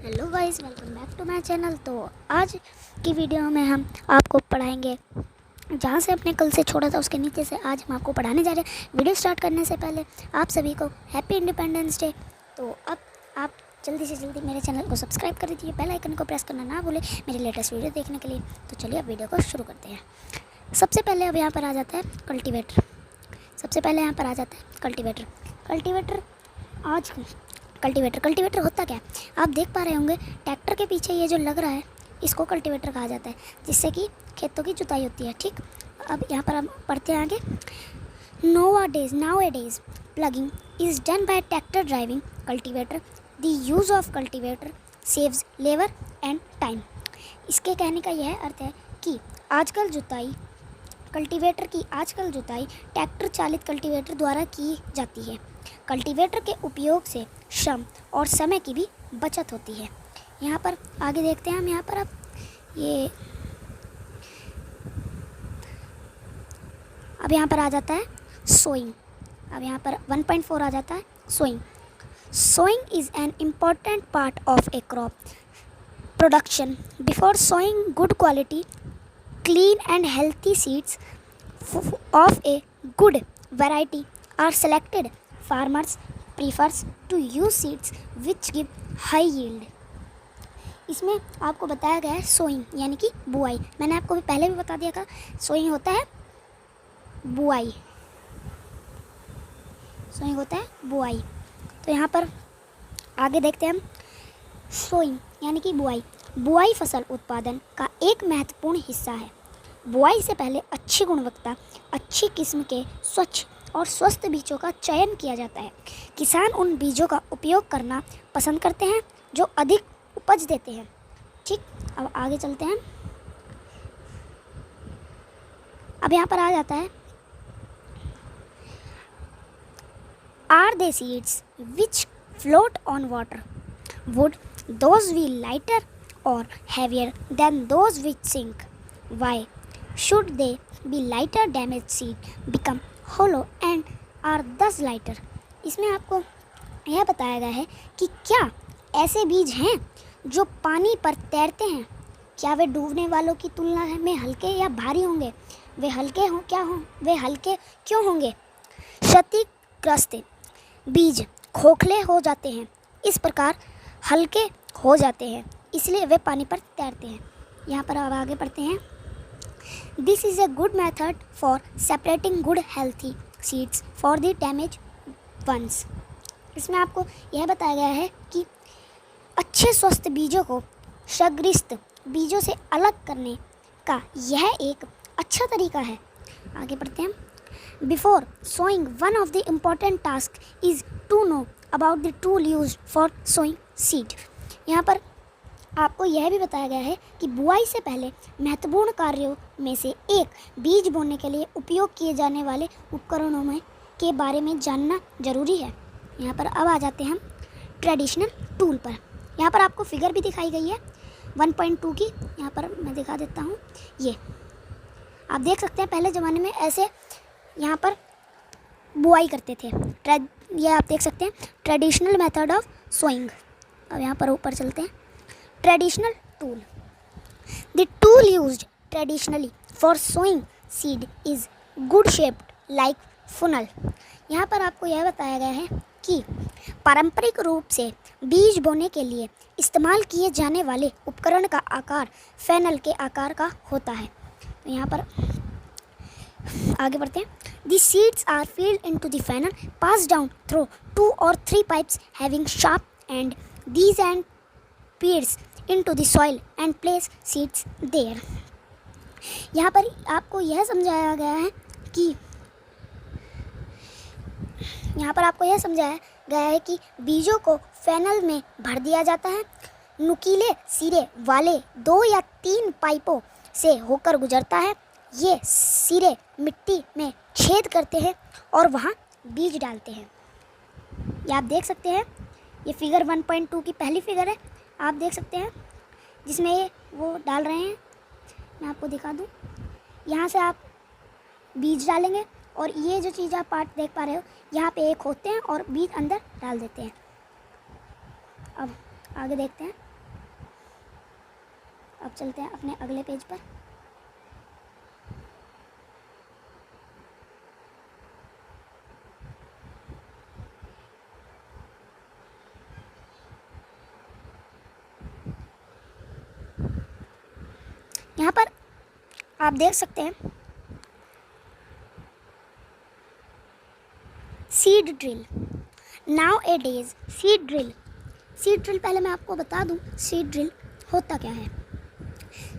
Hello guys, welcome back to my channel. तो आज की वीडियो में हम आपको पढ़ाएंगे, जहाँ से अपने कल से छोड़ा था उसके नीचे से आज हम आपको पढ़ाने जा रहे हैं। वीडियो स्टार्ट करने से पहले आप सभी को हैप्पी इंडिपेंडेंस डे। तो अब आप जल्दी से जल्दी मेरे चैनल को सब्सक्राइब कर दीजिए, बेल आइकन को प्रेस करना ना भूलें मेरी लेटेस्ट वीडियो देखने के लिए। तो चलिए अब वीडियो को शुरू करते हैं। सबसे पहले अब यहाँ पर आ जाता है कल्टीवेटर। कल्टीवेटर होता क्या है आप देख पा रहे होंगे। ट्रैक्टर के पीछे ये जो लग रहा है इसको कल्टीवेटर कहा जाता है, जिससे कि खेतों की जुताई होती है। ठीक, अब यहाँ पर हम पढ़ते हैं आगे। Nowadays plugging is done by tractor driving cultivator. The use of cultivator saves labor and time. इसके कहने का यह अर्थ है कि आजकल जुताई ट्रैक्टर चालित कल्टीवेटर द्वारा की जाती है। कल्टीवेटर के उपयोग से श्रम और समय की भी बचत होती है। यहाँ पर आगे देखते हैं हम। यहाँ पर अब यहाँ पर आ जाता है सोइंग। अब यहाँ पर 1.4 आ जाता है sowing. Sowing is an important part of a crop production. Before sowing good quality clean and healthy seeds of a good variety are selected. Farmers prefers to use seeds which give high yield. इसमें आपको बताया गया है sowing यानी कि बुआई। मैंने आपको भी पहले भी बता दिया था, सोइंग होता है बुआई। तो यहाँ पर आगे देखते हैं हम। सोइंग यानी कि बुआई फसल उत्पादन का एक महत्वपूर्ण हिस्सा है। बुआई से पहले अच्छी गुणवत्ता, अच्छी किस्म के स्वच्छ और स्वस्थ बीजों का चयन किया जाता है। किसान उन बीजों का उपयोग करना पसंद करते हैं जो अधिक उपज देते हैं। ठीक, अब आगे चलते हैं। अब यहाँ पर आ जाता है are they seeds which float on water would those be lighter or heavier than those which sink? Why should they be lighter? Damaged seed become hollow and are thus lighter. इसमें आपको यह बताया गया है कि क्या ऐसे बीज हैं जो पानी पर तैरते हैं, क्या वे डूबने वालों की तुलना में हल्के या भारी होंगे? वे हल्के क्यों होंगे? क्षतिग्रस्त बीज खोखले हो जाते हैं, इस प्रकार हल्के हो जाते हैं, इसलिए वे पानी पर तैरते हैं। यहाँ पर अब आगे पढ़ते हैं। This is a good method for separating good healthy seeds for the damage ones. इसमें आपको यह बताया गया है कि अच्छे स्वस्थ बीजों को क्षतिग्रस्त बीजों से अलग करने का यह एक अच्छा तरीका है। आगे पढ़ते हैं। Before sowing one of the important task is to know about the tool used for sowing seed. यहाँ पर आपको यह भी बताया गया है कि बुआई से पहले महत्वपूर्ण कार्यों में से एक बीज बोने के लिए उपयोग किए जाने वाले उपकरणों के बारे में जानना जरूरी है। यहाँ पर अब आ जाते हैं हम ट्रेडिशनल टूल पर। यहाँ पर आपको फिगर भी दिखाई गई है 1.2 की। यहाँ पर मैं दिखा देता हूँ। ये आप देख सकते हैं, पहले ज़माने में ऐसे यहाँ पर बुआई करते थे। ये आप देख सकते हैं ट्रेडिशनल मेथड ऑफ सोइंग। अब यहाँ पर ऊपर चलते हैं। Traditional tool. The tool used traditionally for sowing seed is good shaped like funnel. यहाँ पर आपको यह बताया गया है कि पारंपरिक रूप से बीज बोने के लिए इस्तेमाल किए जाने वाले उपकरण का आकार फैनल के आकार का होता है। तो यहाँ पर आगे बढ़ते हैं। The seeds are filled into the funnel, passed down through 2 or 3 pipes having sharp end. These and pierce into the soil and place seeds there. यहाँ पर आपको यह समझाया गया है कि बीजों को फैनल में भर दिया जाता है। नुकीले सिरे वाले 2 या 3 पाइपों से होकर गुजरता है। ये सिरे मिट्टी में छेद करते हैं और वहाँ बीज डालते हैं। ये आप देख सकते हैं, ये फिगर 1.2 की पहली फिगर है। आप देख सकते हैं जिसमें ये वो डाल रहे हैं। मैं आपको दिखा दूँ, यहाँ से आप बीज डालेंगे और ये जो चीज़ आप पार्ट देख पा रहे हो, यहाँ पे एक होते हैं और बीज अंदर डाल देते हैं। अब आगे देखते हैं। अब चलते हैं अपने अगले पेज पर। यहाँ पर आप देख सकते हैं सीड ड्रिल। नाउ ए डेज सीड ड्रिल पहले मैं आपको बता दूं सीड ड्रिल होता क्या है।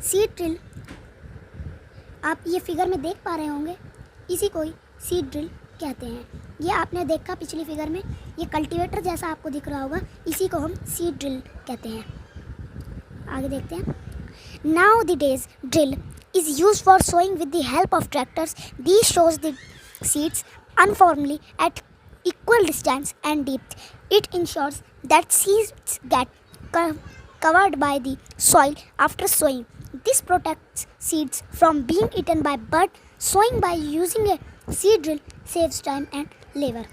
सीड ड्रिल आप ये फिगर में देख पा रहे होंगे, इसी को ही सीड ड्रिल कहते हैं। ये आपने देखा पिछली फिगर में, ये कल्टीवेटर जैसा आपको दिख रहा होगा, इसी को हम सीड ड्रिल कहते हैं। आगे देखते हैं। Now the days drill is used for sowing with the help of tractors. These shows the seeds uniformly at equal distance and depth. It ensures that seeds get covered by the soil after sowing. This protects seeds from being eaten by birds. Sowing by using a seed drill saves time and labor.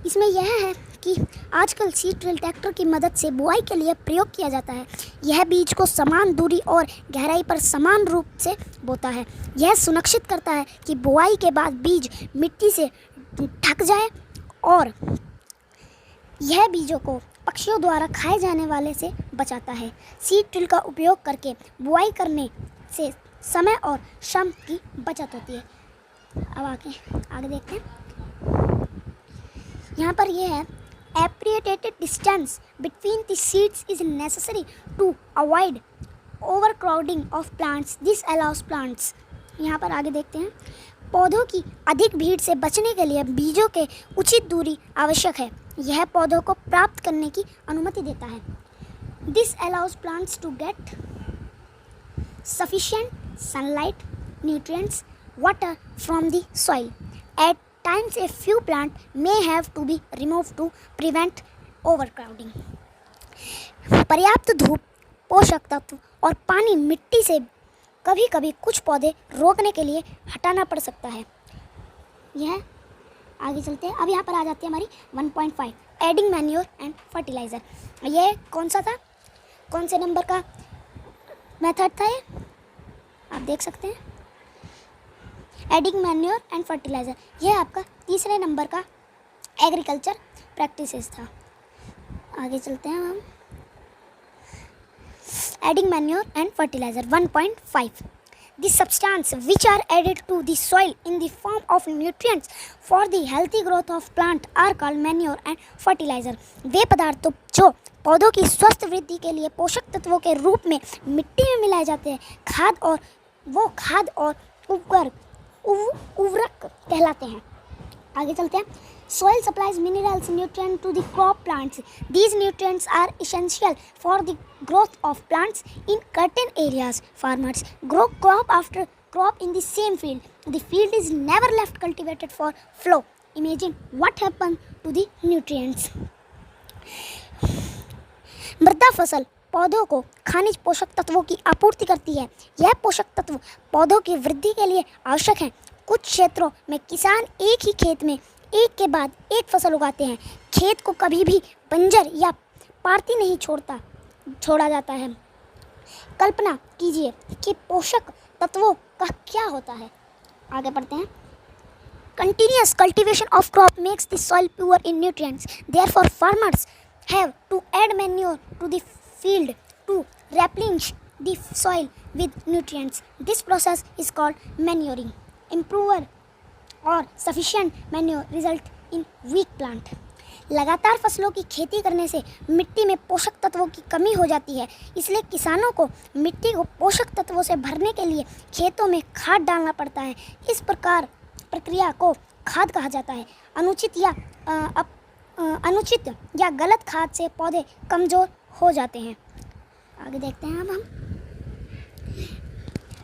इसमें यह है कि आजकल seed drill tractor की मदद से बुआई के लिए प्रयोग किया जाता है। यह बीज को समान दूरी और गहराई पर समान रूप से बोता है। यह सुनिश्चित करता है कि बुआई के बाद बीज मिट्टी से ढक जाए और यह बीजों को पक्षियों द्वारा खाए जाने वाले से बचाता है। सीड ड्रिल का उपयोग करके बुआई करने से समय और श्रम की बचत होती है। अब आगे देखते हैं। यहाँ पर यह है appropriate distance between the seeds is necessary to avoid overcrowding of plants. This allows plants. यहाँ पर आगे देखते हैं। पौधों की अधिक भीड़ से बचने के लिए बीजों के उचित दूरी आवश्यक है। यह पौधों को प्राप्त करने की अनुमति देता है। This allows plants to get sufficient sunlight, nutrients, water from the soil. At times a few plants may have to be removed to prevent overcrowding. पर्याप्त धूप, पोषक तत्व और पानी मिट्टी से कभी कभी कुछ पौधे रोकने के लिए हटाना पड़ सकता है। यह आगे चलते हैं। अब यहाँ पर आ जाती है हमारी 1.5 एडिंग मैन्योर एंड फर्टिलाइज़र। ये कौन सा था, कौन से नंबर का मेथड था ये आप देख सकते हैं। एडिंग मैन्योर एंड फर्टिलाइज़र ये आपका तीसरे नंबर का एग्रीकल्चर प्रैक्टिसेस था। आगे चलते हैं हम। Adding manure and fertiliser 1.5 The substance which are added to the soil in the form of nutrients for the healthy growth of plant are called manure and fertilizer. वे पदार्थ जो पौधों की स्वस्थ वृद्धि के लिए पोषक तत्वों के रूप में मिट्टी में मिलाए जाते हैं, खाद और उर्वरक कहलाते हैं। आगे चलते हैं। Soil supplies minerals, nutrients to the crop plants. These nutrients are essential for the growth of plants in certain areas. Farmers grow crop after crop in the same field. The field is never left cultivated for flow. Imagine what happened to the nutrients. मृदा फसल पौधों को खनिज पोषक तत्वों की आपूर्ति करती है। यह पोषक तत्व पौधों की वृद्धि के लिए आवश्यक हैं। कुछ क्षेत्रों में किसान एक ही खेत में एक के बाद एक फसल उगाते हैं। खेत को कभी भी बंजर या पारती नहीं छोड़ा जाता है। कल्पना कीजिए कि पोषक तत्वों का क्या होता है। आगे बढ़ते हैं। Continuous cultivation of crop makes the soil poor in nutrients. Therefore, farmers have to add manure to the field to replenish the soil with nutrients. This process is called manuring. Improper और sufficient manure result in weak plant. लगातार फसलों की खेती करने से मिट्टी में पोषक तत्वों की कमी हो जाती है, इसलिए किसानों को मिट्टी को पोषक तत्वों से भरने के लिए खेतों में खाद डालना पड़ता है। इस प्रक्रिया को खाद कहा जाता है। अनुचित या गलत खाद से पौधे कमज़ोर हो जाते हैं। आगे देखते हैं अब हम।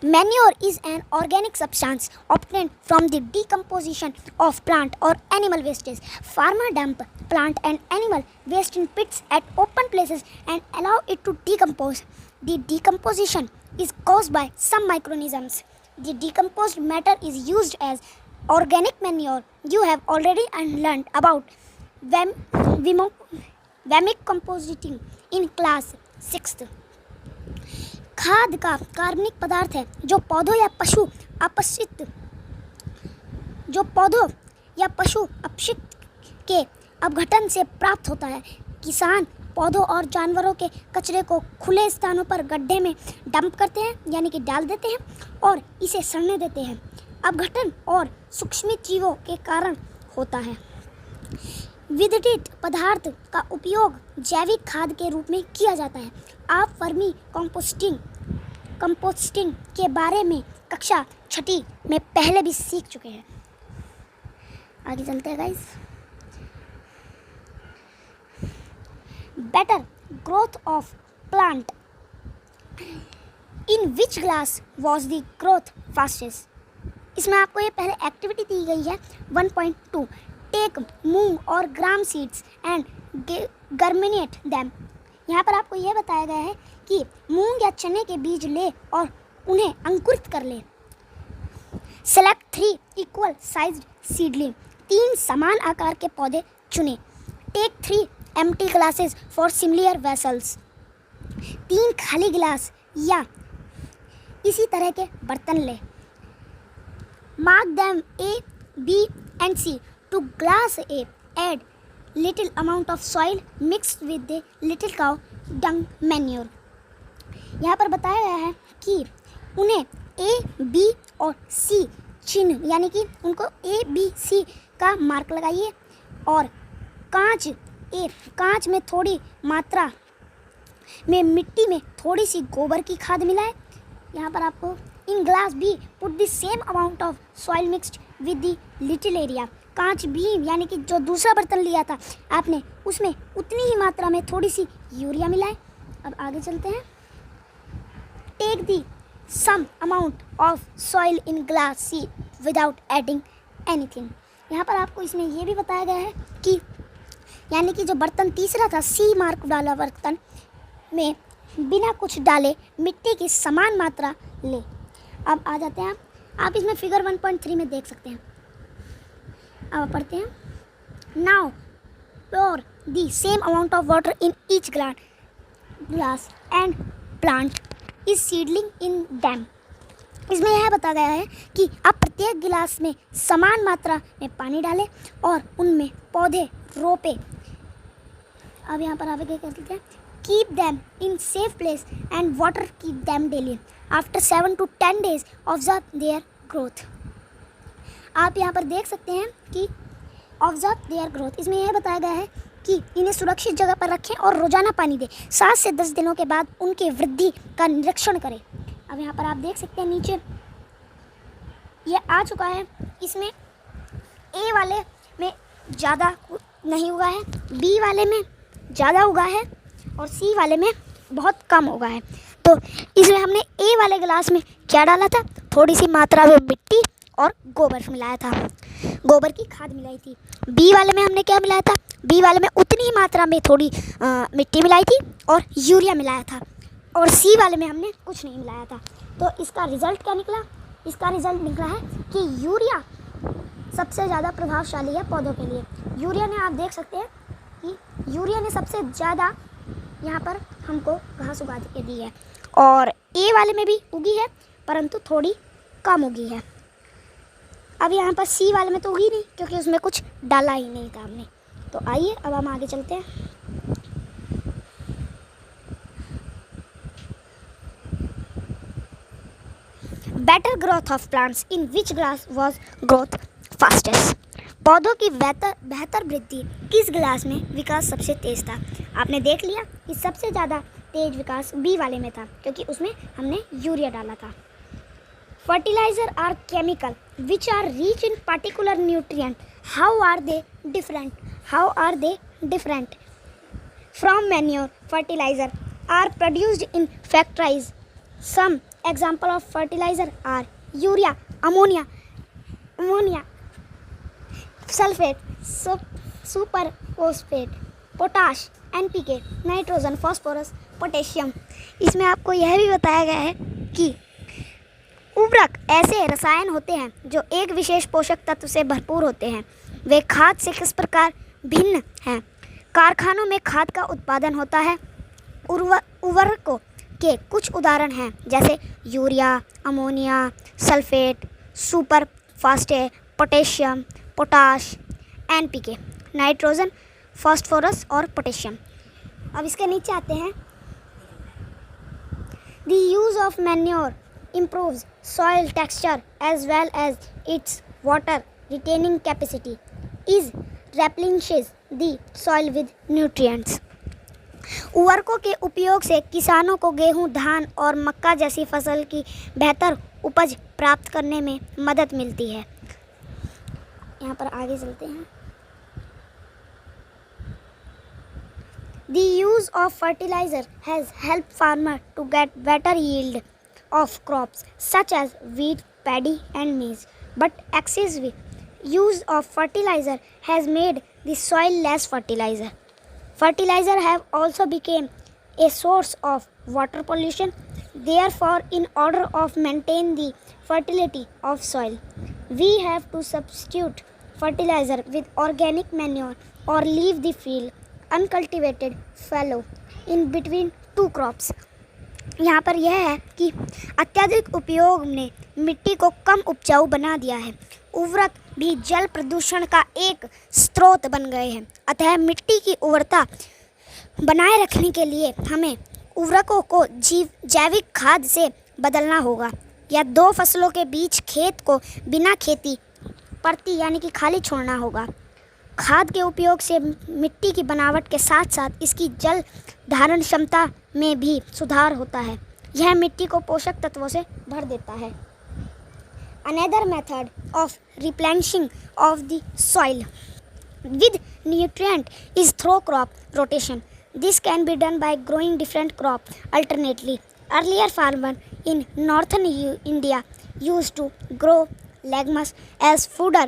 Manure is an organic substance obtained from the decomposition of plant or animal wastes. Farmers dump plant and animal waste in pits at open places and allow it to decompose. The decomposition is caused by some microorganisms. The decomposed matter is used as organic manure. You have already learned about vermicomposting in class 6th. खाद का कार्बनिक पदार्थ है जो पौधों या पशु अपशिष्ट के अपघटन से प्राप्त होता है। किसान पौधों और जानवरों के कचरे को खुले स्थानों पर गड्ढे में डंप करते हैं, यानी कि डाल देते हैं, और इसे सड़ने देते हैं। अपघटन और सूक्ष्म जीवों के कारण होता है। विघटित पदार्थ का उपयोग जैविक खाद के रूप में किया जाता है। आप वर्मी कंपोस्टिंग के बारे में कक्षा 6 में पहले भी सीख चुके हैं। आगे चलते हैं guys. Better growth of plant, in which glass was the growth fastest. इसमें आपको ये पहले एक्टिविटी दी गई है 1.2, टेक मूंग और ग्राम सीड्स एंड गर्मिनेट दैम। यहाँ पर आपको यह बताया गया है कि मूंग या चने के बीज ले और उन्हें अंकुरित कर ले। सेलेक्ट 3 इक्वल साइज्ड सीडलिंग, 3 समान आकार के पौधे चुने। Take 3 empty glasses for similar vessels, 3 खाली गिलास या इसी तरह के बर्तन ले। Mark them A, B and C to glass A. Add little amount of soil mixed with the little cow dung manure. यहाँ पर बताया गया है कि उन्हें A, B और C चिन्ह, यानी कि उनको A, B, C का मार्क लगाइए और कांच में थोड़ी मात्रा में मिट्टी में थोड़ी सी गोबर की खाद मिलाए। यहाँ पर आपको in glass B put the same amount of soil mixed with the little area. कांच बी यानी कि जो दूसरा बर्तन लिया था आपने, उसमें उतनी ही मात्रा में थोड़ी सी यूरिया मिलाए। अब आगे चलते हैं। Take the same amount of soil in glass C without adding anything. यहाँ पर आपको इसमें यह भी बताया गया है कि यानी कि जो बर्तन तीसरा था सी मार्क वाला बर्तन में बिना कुछ डाले मिट्टी की समान मात्रा ले। अब आ जाते हैं आप इसमें फिगर 1.3 में देख सकते हैं। अब पढ़ते हैं। Now pour the same amount of water in each glass and plant is seedling in them. इसमें यह बताया गया है कि आप प्रत्येक गिलास में समान मात्रा में पानी डालें और उनमें पौधे रोपे। अब यहाँ पर आगे क्या कहते हैं। Keep them in safe place and water keep them daily. After 7 to 10 days observe their growth. आप यहाँ पर देख सकते हैं कि observe their growth, इसमें यह बताया गया है कि इन्हें सुरक्षित जगह पर रखें और रोजाना पानी दें। 7 से 10 दिनों के बाद उनके वृद्धि का निरीक्षण करें। अब यहाँ पर आप देख सकते हैं नीचे ये आ चुका है। इसमें ए वाले में ज़्यादा नहीं उगा है, बी वाले में ज़्यादा उगा है और सी वाले में बहुत कम उगा है। तो इसमें हमने ए वाले गिलास में क्या डाला था, थोड़ी सी मात्रा में मिट्टी और गोबर मिलाया था, गोबर की खाद मिलाई थी। बी वाले में हमने क्या मिलाया था, बी वाले में उतनी ही मात्रा में थोड़ी मिट्टी मिलाई थी और यूरिया मिलाया था। और सी वाले में हमने कुछ नहीं मिलाया था। तो इसका रिज़ल्ट क्या निकला, इसका रिज़ल्ट निकला है कि यूरिया सबसे ज़्यादा प्रभावशाली है पौधों के लिए। यूरिया ने आप देख सकते हैं कि यूरिया ने सबसे ज़्यादा यहाँ पर हमको घास उगा के दी है और ए वाले में भी उगी है परंतु थोड़ी कम उगी है। अब यहाँ पर सी वाले में तो उगी नहीं क्योंकि उसमें कुछ डाला ही नहीं था हमने। तो आइए अब हम आगे चलते हैं। Better growth of plants in which glass was growth fastest. पौधों की बेहतर वृद्धि किस गिलास में विकास सबसे तेज था। आपने देख लिया कि सबसे ज़्यादा तेज विकास बी वाले में था क्योंकि उसमें हमने यूरिया डाला था। Fertiliser are chemical which are rich in particular nutrient, how are they different from manure. Fertiliser are produced in factories. Some example of fertiliser are urea, ammonia, sulphate, super phosphate, potash, NPK, nitrogen, phosphorus, potassium. इसमें आपको यह भी बताया गया है कि उर्वरक ऐसे रसायन होते हैं जो एक विशेष पोषक तत्व से भरपूर होते हैं। वे खाद से किस प्रकार भिन्न हैं। कारखानों में खाद का उत्पादन होता है। उर्वरक को के कुछ उदाहरण हैं जैसे urea, ammonia, sulphate, super phosphate, potassium, potash, NPK, nitrogen, phosphorus और पोटेशियम। अब इसके नीचे आते हैं। The use of manure improves soil texture as well as its water retaining capacity. It replenishes the soil with nutrients. उर्वरकों के उपयोग से किसानों को गेहूं, धान और मक्का जैसी फसल की बेहतर उपज प्राप्त करने में मदद मिलती है। यहाँ पर आगे चलते हैं। The use of fertilizer has helped farmers to get better yield of crops such as wheat, paddy and maize. But excessive use of fertilizer has made the soil less fertilizer. Fertilizer have also become a source of water pollution. Therefore, in order of maintain the fertility of soil, we have to substitute fertilizer with organic manure or leave the field uncultivated fallow in between two crops. यहाँ पर यह है कि अत्यधिक उपयोग ने मिट्टी को कम उपजाऊ बना दिया है। उर्वरक भी जल प्रदूषण का एक स्रोत बन गए हैं। अतः मिट्टी की उर्वरता बनाए रखने के लिए हमें उर्वरकों को जैविक खाद से बदलना होगा या दो फसलों के बीच खेत को बिना खेती परती यानी कि खाली छोड़ना होगा। खाद के उपयोग से मिट्टी की बनावट के साथ साथ इसकी जल धारण क्षमता में भी सुधार होता है। यह मिट्टी को पोषक तत्वों से भर देता है। Another method of replenishing of the soil with nutrient is through crop rotation. This can be done by growing different crops alternately. Earlier farmers in northern India used to grow legumes as fodder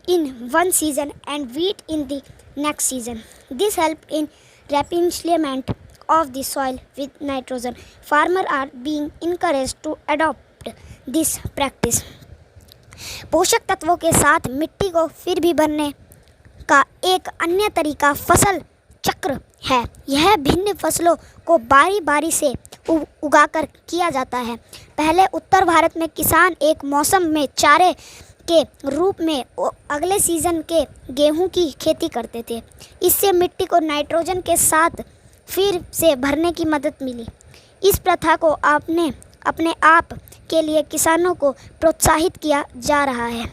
in one season and wheat in the next season. This helped in replenishment of the soil with nitrogen. Farmers are being encouraged to adopt this practice. पोषक तत्वों के साथ मिट्टी को फिर भी भरने का एक अन्य तरीका फसल चक्र है। यह भिन्न फसलों को बारी बारी से उगाकर किया जाता है। पहले उत्तर भारत में किसान एक मौसम में चारे के रूप में अगले सीजन के गेहूं की खेती करते थे। इससे मिट्टी को नाइट्रोजन के साथ फिर से भरने की मदद मिली। इस प्रथा को अपने आप के लिए किसानों को प्रोत्साहित किया जा रहा है।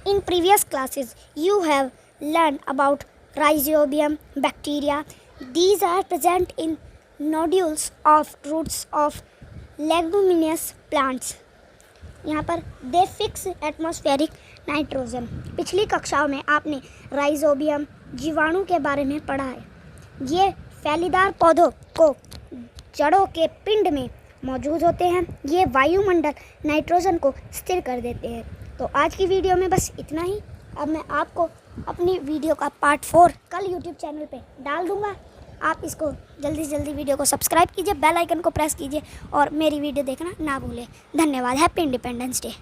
In previous classes, you have learned about rhizobium bacteria. These are present in nodules of roots of leguminous plants. यहाँ पर दे फिक्स एटमॉस्फेरिक नाइट्रोजन। पिछली कक्षाओं में आपने राइजोबियम जीवाणु के बारे में पढ़ा है। ये फैलीदार पौधों को जड़ों के पिंड में मौजूद होते हैं। ये वायुमंडल नाइट्रोजन को स्थिर कर देते हैं। तो आज की वीडियो में बस इतना ही। अब मैं आपको अपनी वीडियो का पार्ट 4 कल यूट्यूब चैनल पे डाल दूँगा। आप इसको जल्दी से जल्दी वीडियो को सब्सक्राइब कीजिए, बेल आइकन को प्रेस कीजिए और मेरी वीडियो देखना ना भूलें। धन्यवाद। Happy independence day.